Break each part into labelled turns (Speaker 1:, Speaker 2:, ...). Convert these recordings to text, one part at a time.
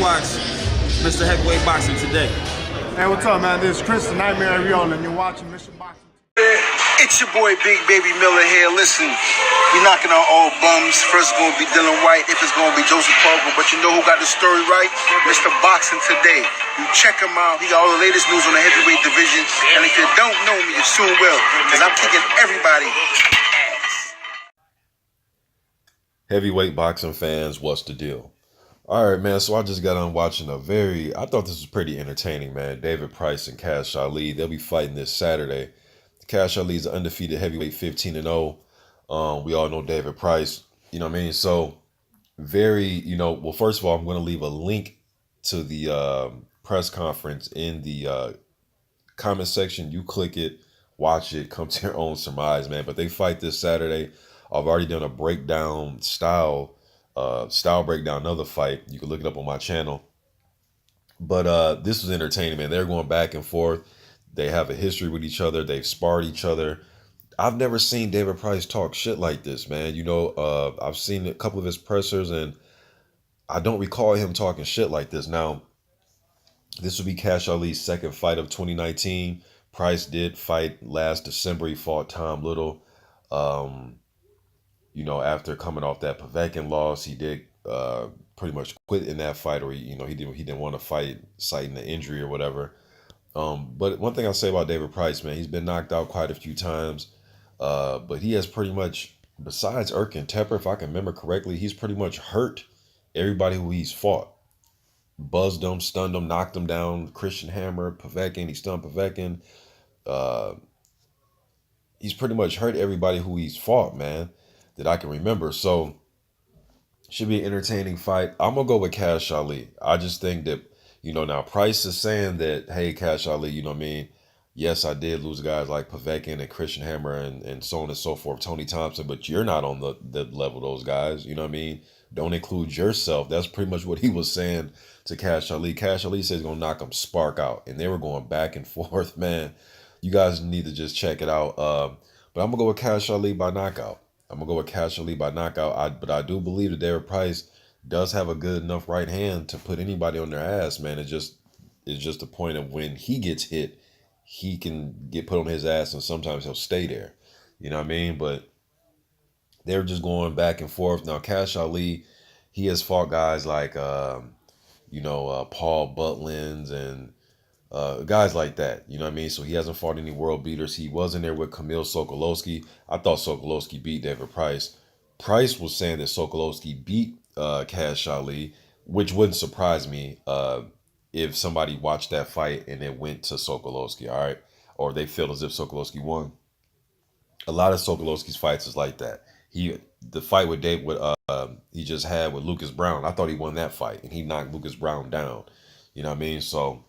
Speaker 1: watch Mr. Heavyweight Boxing today.
Speaker 2: Hey, what's up, man? This is Chris, the Nightmare Ariola, and you're watching Mission Boxing.
Speaker 3: It's your boy Big Baby Miller here. Listen, we knocking on all bums. First it's gonna be Dylan White, if it's gonna be Joseph Parker, but you know who got the story right? Mr. Boxing Today. You check him out. He got all the latest news on the heavyweight division. And if you don't know me, you soon will, because I'm kicking everybody ass.
Speaker 4: Heavyweight boxing fans, what's the deal? All right, man, so I just got on watching I thought this was pretty entertaining, man. David Price and Kash Ali, they'll be fighting this Saturday. Kash Ali is an undefeated heavyweight 15-0. We all know David Price, you know what I mean? So well, first of all, I'm going to leave a link to the press conference in the comment section. You click it, watch it, come to your own surmise, man. But they fight this Saturday. I've already done a breakdown style breakdown, another fight. You can look it up on my channel. But this was entertaining, man. They're going back and forth. They have a history with each other. They've sparred each other. I've never seen David Price talk shit like this, man. You know, I've seen a couple of his pressers, and I don't recall him talking shit like this. Now, this will be Kash Ali's second fight of 2019. Price did fight last December. He fought Tom Little. You know, after coming off that Povetkin loss, he did pretty much quit in that fight, or he didn't want to fight, citing the injury or whatever. But one thing I'll say about David Price, man, he's been knocked out quite a few times, but he has pretty much, besides Erkin Tepper, if I can remember correctly, he's pretty much hurt everybody who he's fought. Buzzed them, stunned them, knocked them down. Christian Hammer, Povetkin, he stunned Povetkin. He's pretty much hurt everybody who he's fought, man, that I can remember. So should be an entertaining fight. I'm gonna go with Kash Ali. I just think that, you know, now Price is saying that, hey, Kash Ali, you know what I mean? Yes, I did lose guys like Povetkin and Christian Hammer and so on and so forth, Tony Thompson, but you're not on the level of those guys, you know what I mean? Don't include yourself. That's pretty much what he was saying to Kash Ali. Kash Ali says he's going to knock him spark out, and they were going back and forth, man. You guys need to just check it out. But I'm going to go with Kash Ali by knockout. But I do believe that David Price does have a good enough right hand to put anybody on their ass, man. It's just a point of when he gets hit, he can get put on his ass, and sometimes he'll stay there. You know what I mean? But they're just going back and forth. Now, Kash Ali, he has fought guys like, Paul Butlins and guys like that. You know what I mean? So he hasn't fought any world beaters. He was in there with Kamil Sokolowski. I thought Sokolowski beat David Price. Price was saying that Sokolowski beat Kash Ali, which wouldn't surprise me if somebody watched that fight and it went to Sokolowski, all right? Or they feel as if Sokolowski won. A lot of Sokolowski's fights is like that. The fight with he just had with Lucas Brown, I thought he won that fight, and he knocked Lucas Brown down. You know what I mean? So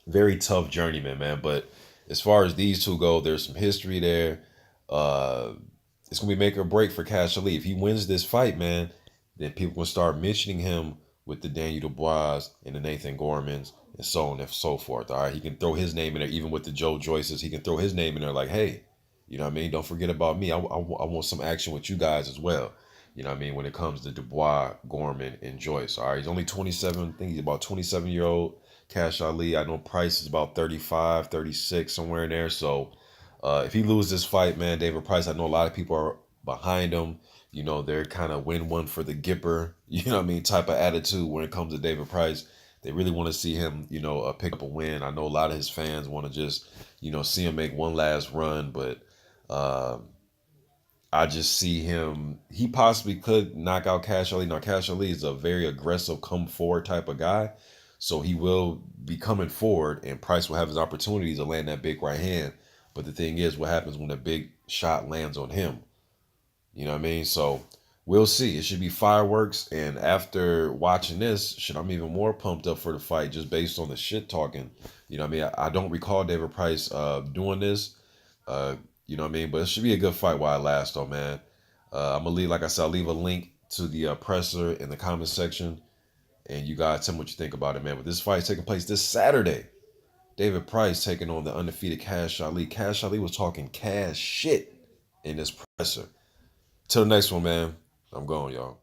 Speaker 4: very tough journeyman, man. But as far as these two go, there's some history there. It's going to be make or break for Kash Ali. If he wins this fight, man, then people will start mentioning him with the Daniel Dubois and the Nathan Gormans and so on and so forth. All right, he can throw his name in there, even with the Joe Joyces. He can throw his name in there like, hey, you know what I mean? Don't forget about me. I want some action with you guys as well. You know what I mean? When it comes to Dubois, Gorman, and Joyce. All right, he's only 27. I think he's about 27-year-old Kash Ali. I know Price is about 35, 36, somewhere in there. So if he loses this fight, man, David Price, I know a lot of people are behind him. You know, they're kind of win one for the Gipper, you know what I mean, type of attitude when it comes to David Price. They really want to see him, you know, pick up a win. I know a lot of his fans want to just, you know, see him make one last run, but I just see him, he possibly could knock out Kash Ali. Now, Kash Ali is a very aggressive, come forward type of guy. So he will be coming forward, and Price will have his opportunities to land that big right hand. But the thing is, what happens when a big shot lands on him? You know what I mean? So we'll see. It should be fireworks. And after watching this, shit, I'm even more pumped up for the fight just based on the shit talking. You know what I mean? I don't recall David Price doing this. You know what I mean? But it should be a good fight while it lasts, though, man. I'm going to leave, like I said, I'll leave a link to the presser in the comment section. And you guys tell me what you think about it, man. But this fight is taking place this Saturday. David Price taking on the undefeated Kash Ali. Kash Ali was talking cash shit in this presser. Till the next one, man. I'm going, y'all.